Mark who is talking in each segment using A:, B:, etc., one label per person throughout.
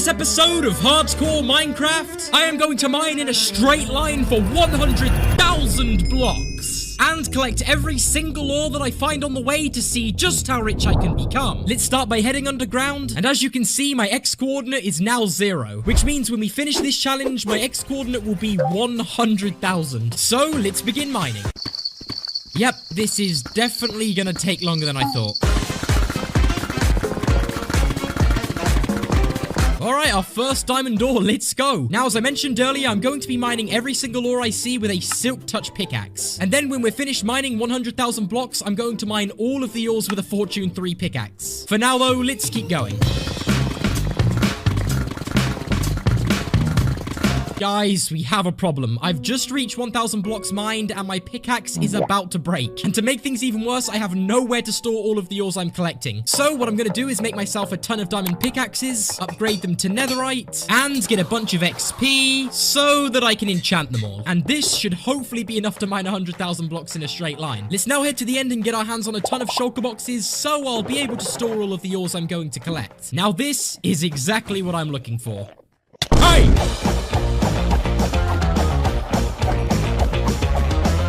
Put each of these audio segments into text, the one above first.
A: this episode of Hardcore Minecraft, I am going to mine in a straight line for 100,000 blocks and collect every single ore that I find on the way to see just how rich I can become. Let's start by heading underground, and as you can see, my X-coordinate is now 0, which means when we finish this challenge, my X-coordinate will be 100,000. So, let's begin mining. Yep, this is definitely gonna take longer than I thought. Alright, our first diamond ore, let's go. Now, as I mentioned earlier, I'm going to be mining every single ore I see with a Silk Touch pickaxe. And then when we're finished mining 100,000 blocks, I'm going to mine all of the ores with a Fortune 3 pickaxe. For now, though, let's keep going. Guys, we have a problem. I've just reached 1,000 blocks mined and my pickaxe is about to break. And to make things even worse, I have nowhere to store all of the ores I'm collecting. So what I'm going to do is make myself a ton of diamond pickaxes, upgrade them to netherite, and get a bunch of XP so that I can enchant them all. And this should hopefully be enough to mine 100,000 blocks in a straight line. Let's now head to the end and get our hands on a ton of shulker boxes so I'll be able to store all of the ores I'm going to collect. Now this is exactly what I'm looking for. Hey!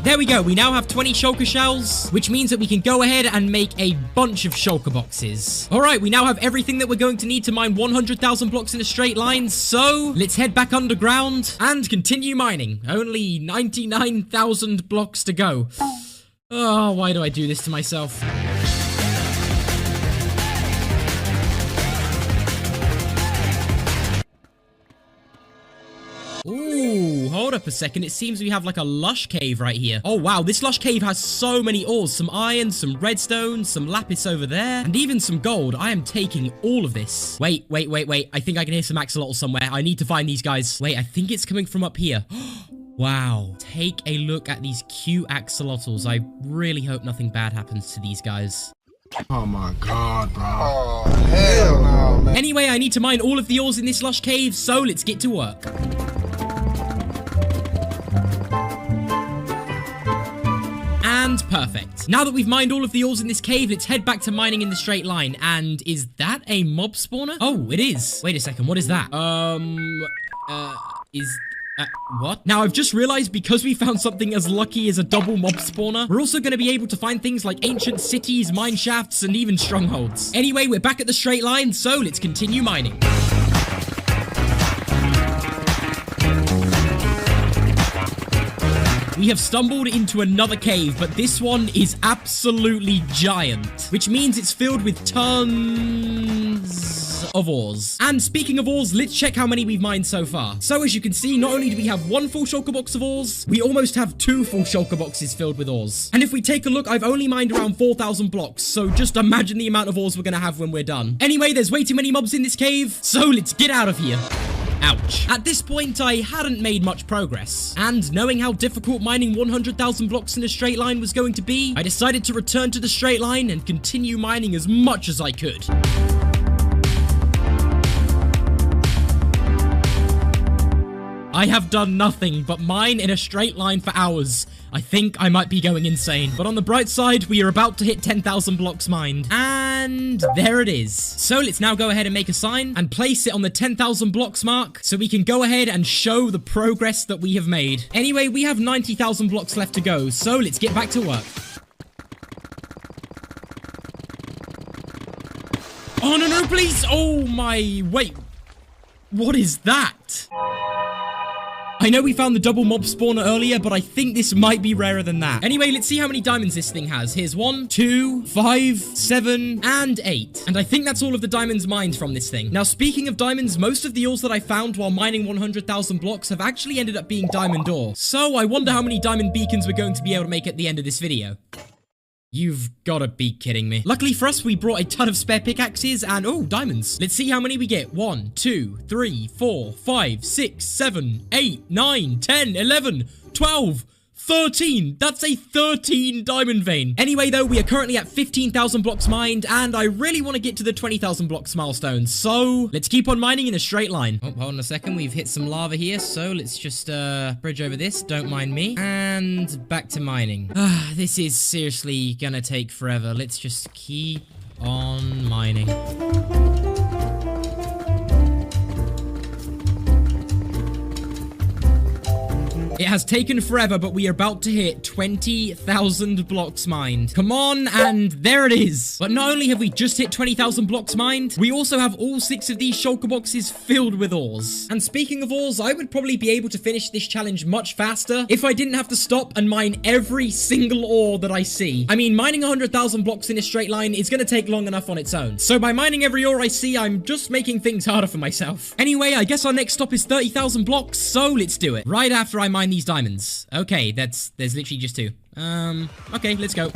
A: There we go, we now have 20 shulker shells, which means that we can go ahead and make a bunch of shulker boxes. Alright, we now have everything that we're going to need to mine 100,000 blocks in a straight line, so let's head back underground and continue mining. Only 99,000 blocks to go. Oh, why do I do this to myself? Ooh, hold up a second. It seems we have like a lush cave right here. Oh, wow. This lush cave has so many ores. Some iron, some redstone, some lapis over there, and even some gold. I am taking all of this. Wait. I think I can hear some axolotl somewhere. I need to find these guys. Wait, I think it's coming from up here. Wow. Take a look at these cute axolotls. I really hope nothing bad happens to these guys.
B: Oh my god, bro. Oh, hell no, man.
A: Anyway, I need to mine all of the ores in this lush cave, so let's get to work. And perfect. Now that we've mined all of the ores in this cave, let's head back to mining in the straight line. And is that a mob spawner? Oh, it is. Wait a second, what is that? What? Now, I've just realized because we found something as lucky as a double mob spawner, we're also going to be able to find things like ancient cities, mine shafts, and even strongholds. Anyway, we're back at the straight line, so let's continue mining. We have stumbled into another cave, but this one is absolutely giant, which means it's filled with tons of ores. And speaking of ores, let's check how many we've mined so far. So as you can see, not only do we have one full shulker box of ores, we almost have 2 full shulker boxes filled with ores. And if we take a look, I've only mined around 4,000 blocks, so just imagine the amount of ores we're gonna have when we're done. Anyway, there's way too many mobs in this cave, so let's get out of here. Ouch. At this point, I hadn't made much progress, and knowing how difficult mining 100,000 blocks in a straight line was going to be, I decided to return to the straight line and continue mining as much as I could. I have done nothing but mine in a straight line for hours. I think I might be going insane. But on the bright side, we are about to hit 10,000 blocks mined. And there it is. So let's now go ahead and make a sign and place it on the 10,000 blocks mark so we can go ahead and show the progress that we have made. Anyway, we have 90,000 blocks left to go, so let's get back to work. Oh, no, please. Oh, my. Wait. What is that? I know we found the double mob spawner earlier, but I think this might be rarer than that. Anyway, let's see how many diamonds this thing has. Here's 1, 2, 5, 7, and 8. And I think that's all of the diamonds mined from this thing. Now, speaking of diamonds, most of the ores that I found while mining 100,000 blocks have actually ended up being diamond ore. So I wonder how many diamond beacons we're going to be able to make at the end of this video. You've gotta be kidding me. Luckily for us, we brought a ton of spare pickaxes and, oh, diamonds. Let's see how many we get. 1, 2, 3, 4, 5, 6, 7, 8, 9, 10, 11, 12, 13. That's a 13 diamond vein. Anyway, though, we are currently at 15,000 blocks mined, and I really want to get to the 20,000 blocks milestone. So let's keep on mining in a straight line. Oh, hold on a second. We've hit some lava here, so let's just bridge over this. Don't mind me. And back to mining. This is seriously gonna take forever. Let's just keep on mining. It has taken forever, but we are about to hit 20,000 blocks mined. Come on, and there it is. But not only have we just hit 20,000 blocks mined, we also have all 6 of these shulker boxes filled with ores. And speaking of ores, I would probably be able to finish this challenge much faster if I didn't have to stop and mine every single ore that I see. I mean, mining 100,000 blocks in a straight line is going to take long enough on its own. So by mining every ore I see, I'm just making things harder for myself. Anyway, I guess our next stop is 30,000 blocks, so let's do it. Right after I mine these diamonds. Okay, there's literally just 2. Okay, let's go.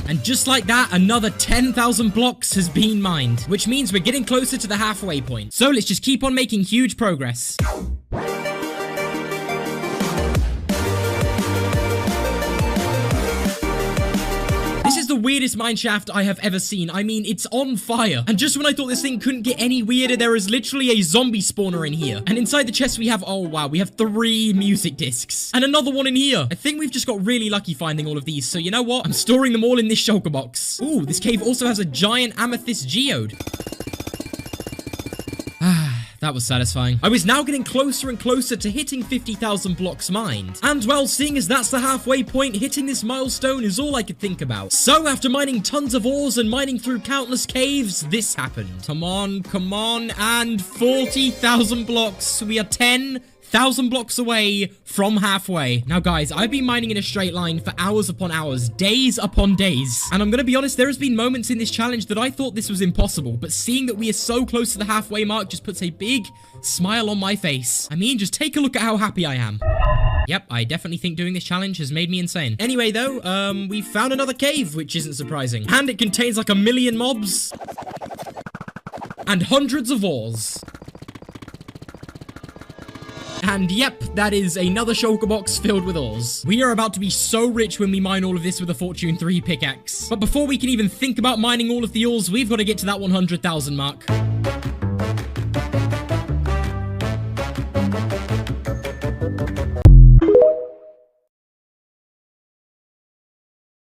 A: And just like that, another 10,000 blocks has been mined, which means we're getting closer to the halfway point. So let's just keep on making huge progress. This is the weirdest mine shaft I have ever seen. I mean, it's on fire. And just when I thought this thing couldn't get any weirder, there is literally a zombie spawner in here. And inside the chest we have, oh wow, we have 3 music discs. And another one in here. I think we've just got really lucky finding all of these. So you know what? I'm storing them all in this shulker box. Ooh, this cave also has a giant amethyst geode. That was satisfying. I was now getting closer and closer to hitting 50,000 blocks mined. And well, seeing as that's the halfway point, hitting this milestone is all I could think about. So after mining tons of ores and mining through countless caves, this happened. Come on, and 40,000 blocks. We are 10,000 blocks away from halfway. Now guys, I've been mining in a straight line for hours upon hours, days upon days. And I'm gonna be honest, there has been moments in this challenge that I thought this was impossible, but seeing that we are so close to the halfway mark just puts a big smile on my face. I mean, just take a look at how happy I am. Yep, I definitely think doing this challenge has made me insane. Anyway though, we found another cave, which isn't surprising. And it contains like 1 million mobs. And hundreds of ores. And yep, that is another shulker box filled with ores. We are about to be so rich when we mine all of this with a Fortune 3 pickaxe. But before we can even think about mining all of the ores, we've got to get to that 100,000 mark.